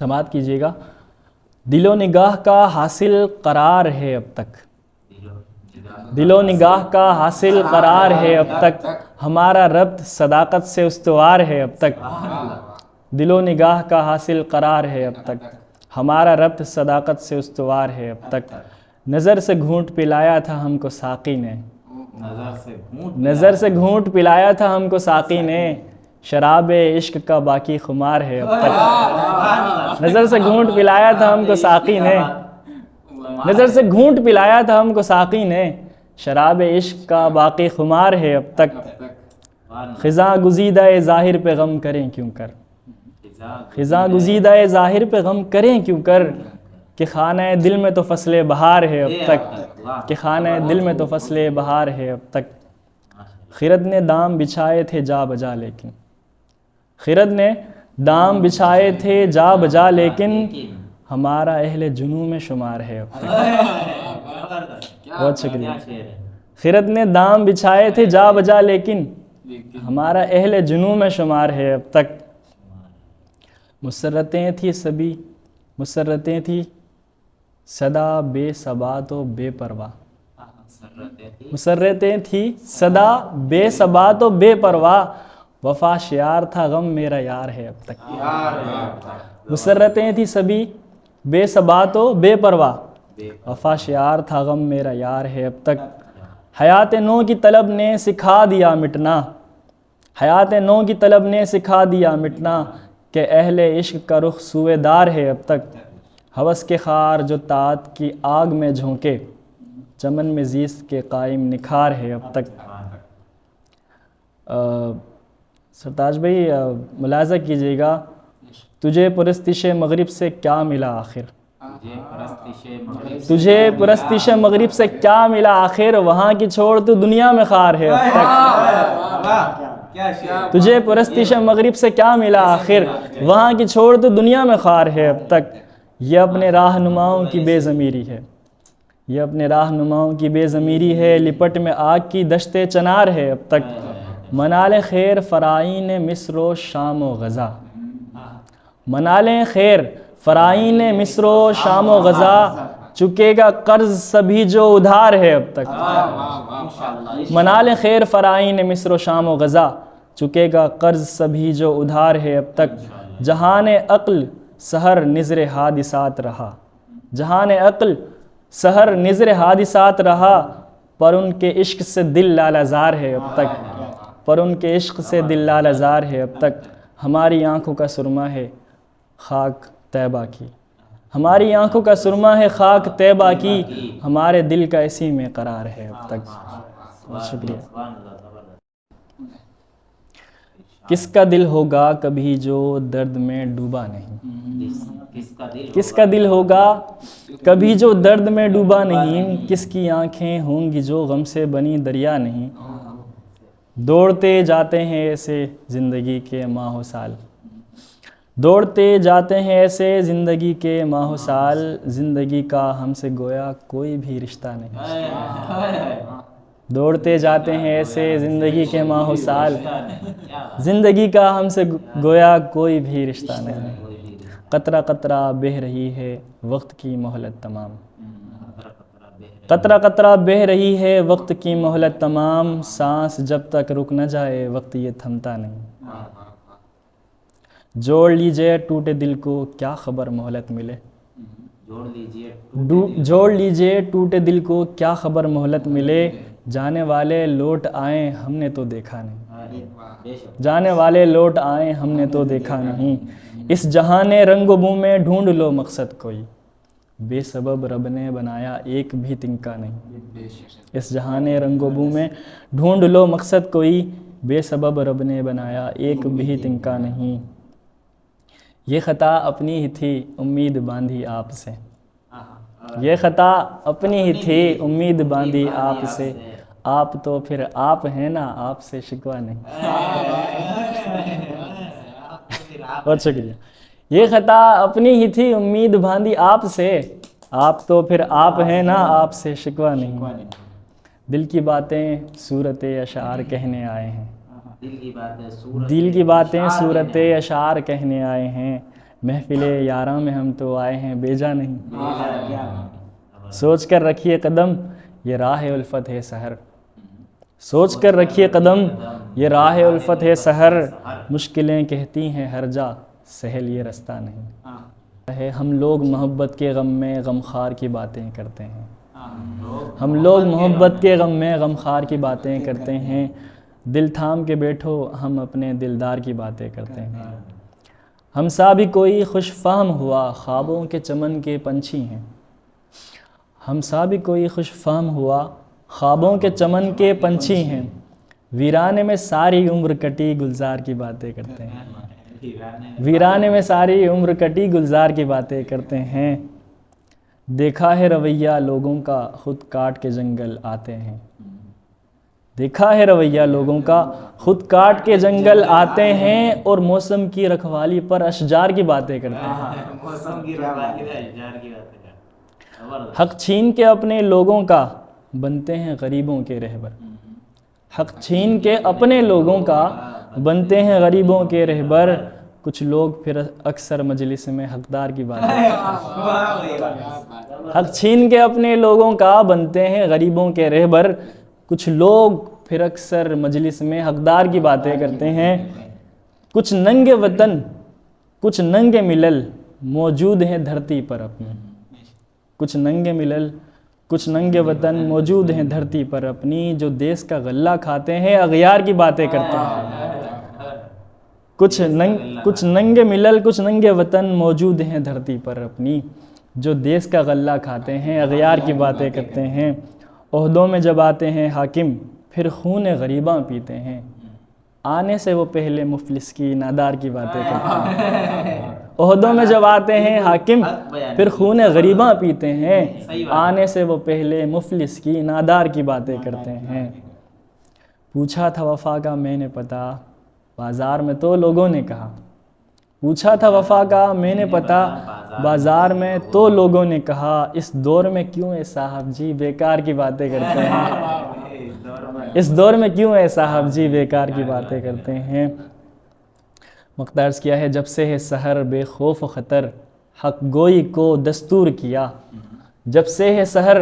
سماعت کیجیے گا. دل و نگاہ کا حاصل قرار ہے اب تک، دل و نگاہ کا حاصل قرار ہے اب تک، ہمارا ربط صداقت سے استوار ہے اب تک. دل و نگاہ کا حاصل قرار ہے اب تک، ہمارا ربط صداقت سے استوار ہے اب تک. نظر سے گھونٹ پلایا تھا ہم کو ساقی نے، نظر سے گھونٹ پلایا تھا ہم کو ساقی نے، شراب عشق کا باقی خمار ہے اب تک. نظر سے گھونٹ پلایا تھا ہم کو ساقی نے، نظر سے گھونٹ پلایا تھا ہم کو ساقی نے، شراب عشق کا باقی خمار ہے اب تک. خزاں گزیدہ ظاہر پہ غم کریں کیوں کر، خزاں گزیدہ ظاہر پہ غم کریں کیوں کر، کہ خانہ دل میں تو فصل بہار ہے اب تک، کہ خانہ دل میں تو فصل بہار ہے اب تک. خرد نے دام بچھائے تھے جا بجا لیکن، خرد نے دام بچھائے تھے جا بجا لیکن، ہمارا اہل جنوں میں شمار ہے اب تک. بہت شکریہ. خرد نے دام بچھائے تھے جا بجا لیکن، ہمارا اہل جنوں میں شمار ہے اب تک. مسرتیں تھی سبھی، مسرتیں تھی صدا بے ثبات و بے پرواہ، مسرتیں تھی صدا بے ثبات و بے پرواہ، وفا شعار تھا غم میرا یار ہے اب تک. مسرتیں تھی سبھی بے ثبات و بے پرواہ، وفا شعار تھا غم میرا یار ہے اب تک. حیات نو کی طلب نے سکھا دیا مٹنا، حیات نو کی طلب نے سکھا دیا مٹنا، کہ اہل عشق کا رخ سوئے دار ہے اب تک. ہوس کے خار جو طاعت کی آگ میں جھونکے، چمن میں زیست کے قائم نکھار ہے اب تک. سرتاج بھائی ملاحظہ کیجیے گا، تجھے پرستش مغرب سے کیا ملا آخر، تجھے پرستش مغرب سے کیا ملا آخر، وہاں کی چھوڑ تو دنیا میں خار ہے اب تک. تجھے پرستش مغرب سے کیا ملا آخر، وہاں کی چھوڑ تو دنیا میں خار ہے اب تک. یہ اپنے رہنماؤں کی بے ضمیری ہے، یہ اپنے رہنماؤں کی بے ضمیری ہے، لپٹ میں آگ کی دشت چنار ہے اب تک. منال خیر فرائین مصر و شام و غزہ، منال خیر فرائین مصر و شام و غزہ، چکے گا قرض سبھی جو ادھار ہے اب تک. منال خیر فرائین مصر و شام و غزہ، چکے گا قرض سبھی جو ادھار ہے اب تک. جہان عقل سحر نذر حادثات رہا، جہان عقل سحر نذر حادثات رہا، پر ان کے عشق سے دل لالہزار ہے اب تک، پر ان کے عشق سے دل لالہزار ہے اب تک. ہماری آنکھوں کا سرما ہے خاک طیبہ کی، ہماری آنکھوں کا سرما ہے خاک طیبہ کی، ہمارے دل کا اسی میں قرار ہے اب تک. بہت شکریہ. کس کا دل ہوگا کبھی جو درد میں ڈوبا نہیں، کس کا دل ہوگا کبھی جو درد میں ڈوبا نہیں، کس کی آنکھیں ہوں گی جو غم سے بنی دریا نہیں. دوڑتے جاتے ہیں ایسے زندگی کے ماہ و سال، دوڑتے جاتے ہیں ایسے زندگی کے ماہ و سال، زندگی کا ہم سے گویا کوئی بھی رشتہ نہیں. دوڑتے جاتے ہیں ایسے زندگی کے ماہ و سال، زندگی کا ہم سے گویا کوئی بھی رشتہ نہیں. قطرہ قطرہ بہہ رہی ہے وقت کی مہلت تمام، قطرہ قطرہ بہہ رہی ہے وقت کی مہلت تمام، سانس جب تک رک نہ جائے وقت یہ تھمتا نہیں. جوڑ لیجئے ٹوٹے دل کو کیا خبر مہلت ملے، جوڑ لیجئے ٹوٹے دل کو کیا خبر مہلت ملے، جانے والے لوٹ آئیں ہم نے تو دیکھا نہیں، جانے والے لوٹ آئیں ہم نے تو دیکھا نہیں. اس جہان رنگ و بو میں ڈھونڈ لو مقصد کوئی، بے سبب رب نے بنایا ایک بھی تنکا نہیں. اس جہان رنگ و بو میں ڈھونڈ لو مقصد کوئی، بے سبب رب نے بنایا ایک بھی تنکا نہیں. یہ خطا اپنی ہی تھی امید باندھی آپ سے، یہ خطا اپنی ہی تھی امید باندھی آپ سے، آپ تو پھر آپ ہیں نا آپ سے شکوہ نہیں. بہت شکریہ. یہ خطا اپنی ہی تھی امید باندھی آپ سے، آپ تو پھر آپ ہیں نا آپ سے شکوہ نہیں. دل کی باتیں صورت اشعار کہنے آئے ہیں، دل کی باتیں صورت اشعار کہنے آئے ہیں، محفل یاراں میں ہم تو آئے ہیں بیجا نہیں. سوچ کر رکھیے قدم یہ راہ الفت ہے سحر. سوچ کر رکھیے قدم یہ راہ الفت ہے سحر. مشکلیں کہتی ہیں ہر جا سہل یہ رستہ نہیں. ہم لوگ محبت کے غم میں غمخوار کی باتیں کرتے ہیں. ہم لوگ محبت کے غم میں غمخوار کی باتیں کرتے ہیں. دل تھام کے بیٹھو ہم اپنے دلدار کی باتیں کرتے ہیں. ہم سا بھی کوئی خوش فہم ہوا خوابوں کے چمن کے پنچھی ہیں. ہم سا بھی کوئی خوش فہم ہوا خوابوں کے چمن کے پنچھی ہیں. ویرانے میں ساری عمر کٹی گلزار کی باتیں کرتے ہیں. ویرانے میں ساری عمر کٹی گلزار کی باتیں کرتے ہیں. دیکھا ہے رویہ لوگوں کا خود کاٹ کے جنگل آتے ہیں. دیکھا ہے رویہ لوگوں کا خود کاٹ کے جنگل آتے ہیں اور موسم کی رکھوالی پر اشجار کی باتیں کرتے ہیں. حق چھین کے اپنے لوگوں کا بنتے ہیں غریبوں کے رہبر. حق چھین کے اپنے لوگوں کا بنتے ہیں غریبوں کے رہبر. کچھ لوگ پھر اکثر مجلس میں حقدار کی باتیں حق چھین کے اپنے لوگوں کا بنتے ہیں غریبوں کے رہبر. کچھ لوگ پھر اکثر مجلس میں حقدار کی باتیں کرتے ہیں. کچھ ننگے وطن کچھ ننگے ملل موجود ہیں دھرتی پر اپنی. کچھ ننگے ملل کچھ ننگے وطن موجود ہیں دھرتی پر اپنی. جو دیس کا غلہ کھاتے ہیں اغیار کی باتیں کرتے ہیں. کچھ ننگے ملل کچھ ننگے وطن موجود ہیں دھرتی پر اپنی. جو دیس کا غلہ کھاتے ہیں اغیار کی باتیں کرتے ہیں. عہدوں میں جب آتے ہیں حاکم پھر خون غریباں پیتے ہیں. آنے سے وہ پہلے مفلس کی نادار کی باتیں کرتے ہیں. عہدوں میں جب آتے ہیں حاکم پھر خون غریباں پیتے ہیں. آنے سے وہ پہلے مفلس کی نادار کی باتیں کرتے ہیں. پوچھا تھا وفا کا میں نے پتا بازار میں تو لوگوں نے کہا. پوچھا تھا وفا کا میں نے پتا بازار میں تو لوگوں نے کہا. اس دور میں کیوں اے صاحب جی بیکار کی باتیں کرتے ہیں. اس دور میں کیوں اے صاحب جی بیکار کی باتیں کرتے ہیں. مقتبس کیا ہے جب سے ہے سحر بے خوف و خطر حق گوئی کو دستور کیا. جب سے ہے سحر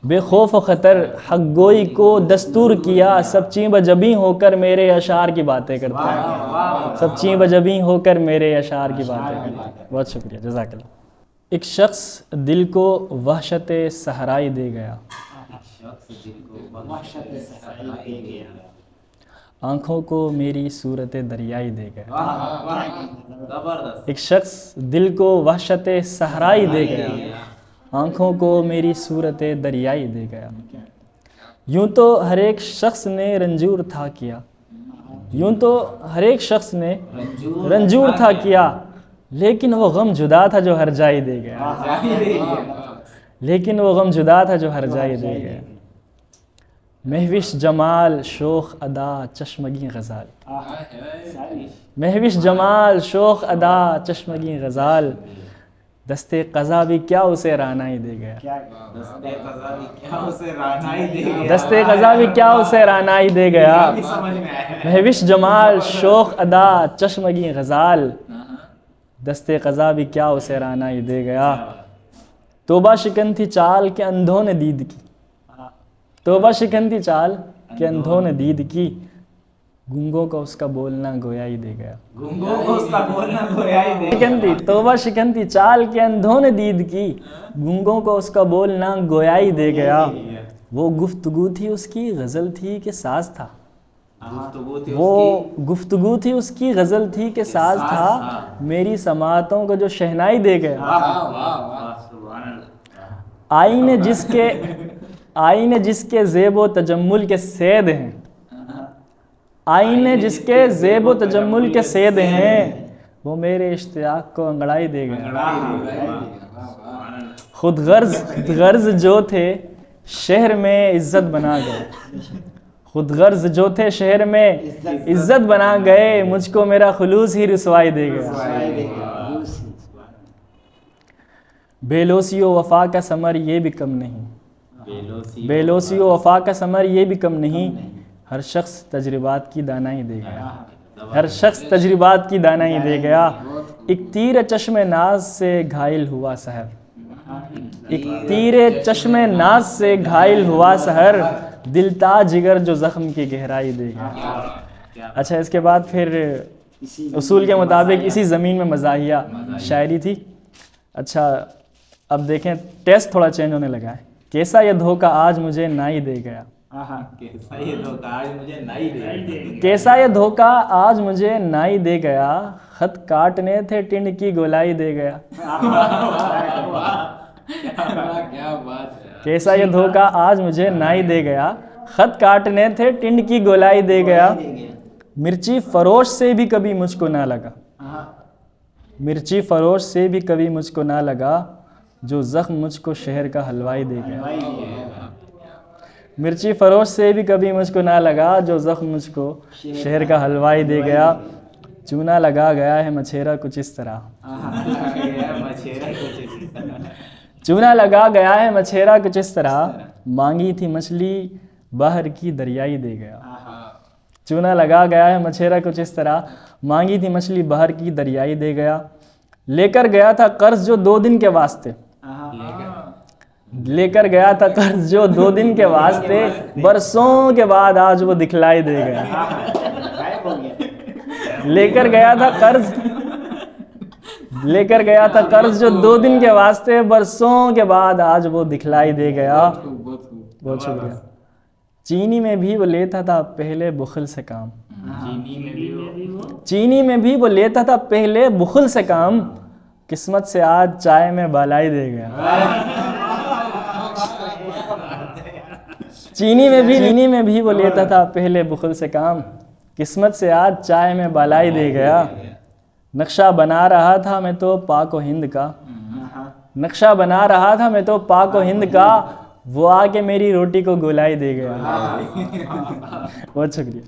بے خوف و خطر حق گوئی کو دستور کیا. سب چیں بجبیں ہو کر میرے اشعار کی باتیں کرتے ہیں. سب چیں بجبیں ہو کر میرے اشعار کی باتیں کرتے ہیں. بہت شکریہ جزاک اللہ. ایک شخص دل کو وحشت صحرائی دے گیا. آنکھوں کو میری صورت دریائی دے گیا. ایک شخص دل کو وحشت صحرائی دے گیا. آنکھوں کو میری صورت دریائی دے گیا. یوں تو ہر ایک شخص نے رنجور تھا کیا. یوں تو ہر ایک شخص نے رنجور تھا کیا. لیکن وہ غم جدا تھا جو ہر جائی دے گیا. لیکن وہ غم جدا تھا جو ہر جائی دے گیا. مہوش جمال شوخ ادا چشمگی غزال. مہوش جمال شوخ ادا چشمگی غزال. دستے قضا بھی کیا اسے رعنائی دے گیا. دستے قضا بھی کیا اسے رعنائی دے گیا. مہوش جمال شوخ ادا چشمگی غزال. دستے قضا بھی کیا اسے رعنائی دے گیا. توبہ شکن تھی چال کے اندھوں نے دید کی. توبہ شکن تھی چال کے اندھوں نے دید کی. گنگوں کو اس کا بولنا گویا ہی دے گیا. توبہ شکن تھی چال کے اندھوں نے دید کی. گنگوں کو اس کا بولنا گویا ہی دے گیا. وہ گفتگو تھی اس کی غزل تھی کہ ساز تھا. وہ گفتگو تھی اس کی غزل تھی کہ ساز تھا. میری سماعتوں کو جو شہنائی دے گیا. آئینے جس کے زیب و تجمل کے سید ہیں. آئینے جس کے زیب و تجمل کے سید ہیں. وہ میرے اشتیاق کو انگڑائی دے گئے. خود غرض جو تھے شہر میں عزت بنا گئے. خود غرض جو تھے شہر میں عزت بنا گئے. مجھ کو میرا خلوص ہی رسوائی دے گیا. بے لوسی و وفا کا ثمر یہ بھی کم نہیں. بے لوسی و وفا کا ثمر یہ بھی کم نہیں. ہر شخص تجربات کی دانائی دے گیا. ہر شخص تجربات کی دانائی دے گیا. ایک تیر چشم ناز سے گھائل ہوا سحر، ایک تیر چشم ناز سے گھائل ہوا سحر، دل تا جگر جو زخم کی گہرائی دے گا۔ اچھا اس کے بعد پھر اصول کے مطابق اسی زمین میں مزاحیہ شاعری تھی۔ اچھا اب دیکھیں ٹیسٹ تھوڑا چینج ہونے لگا ہے۔ کیسا یہ دھوکہ آج مجھے نائی دے گیا، کیسا یہ دھوکہ آج مجھے نائی دے گیا، خط کاٹنے تھے ٹنڈ کی گولائی دے گیا۔ کیسا یہ دھوکہ آج مجھے نائی دے گیا، خط کاٹنے تھے ٹنڈ کی گولائی دے گیا۔ مرچی فروش سے بھی کبھی مجھ کو نہ لگا، مرچی فروش سے بھی کبھی مجھ کو نہ لگا، جو زخم مجھ کو شہر کا حلوائی دے گیا۔ مرچی فروش سے بھی کبھی مجھ کو نہ لگا، جو زخم مجھ کو شہر کا حلوائی دے گیا۔ چونا لگا گیا ہے مچھیرا کچھ اس طرح، چونا لگا گیا ہے مچھیرا کچھ اس طرح، مانگی تھی مچھلی باہر کی دریائی دے گیا۔ چونا لگا گیا ہے مچھیرا کچھ اس طرح، مانگی تھی مچھلی باہر کی دریائی دے گیا۔ لے کر گیا تھا قرض جو 2 دن کے واسطے، لے کر گیا تھا قرض جو 2 دن کے واسطے، برسوں کے بعد آج وہ دکھلائی دے گیا۔ لے کر گیا تھا قرض، لے کر گیا تھا قرض جو 2 دن کے واسطے، برسوں کے بعد آج وہ دکھلائی دے گیا۔ بہت شکریہ۔ چینی میں بھی وہ لیتا تھا پہلے بخل سے کام، چینی میں بھی وہ لیتا تھا پہلے بخل سے کام، قسمت سے آج چائے میں بالائی دے گیا۔ چینی میں بھی وہ لیتا تھا پہلے بخل سے کام، قسمت سے آج چائے میں بالائی دے گیا۔ نقشہ بنا رہا تھا میں تو پاک و ہند کا، نقشہ بنا رہا تھا میں تو پاک و ہند کا، وہ آ کے میری روٹی کو گولائی دے گیا۔ بہت شکریہ۔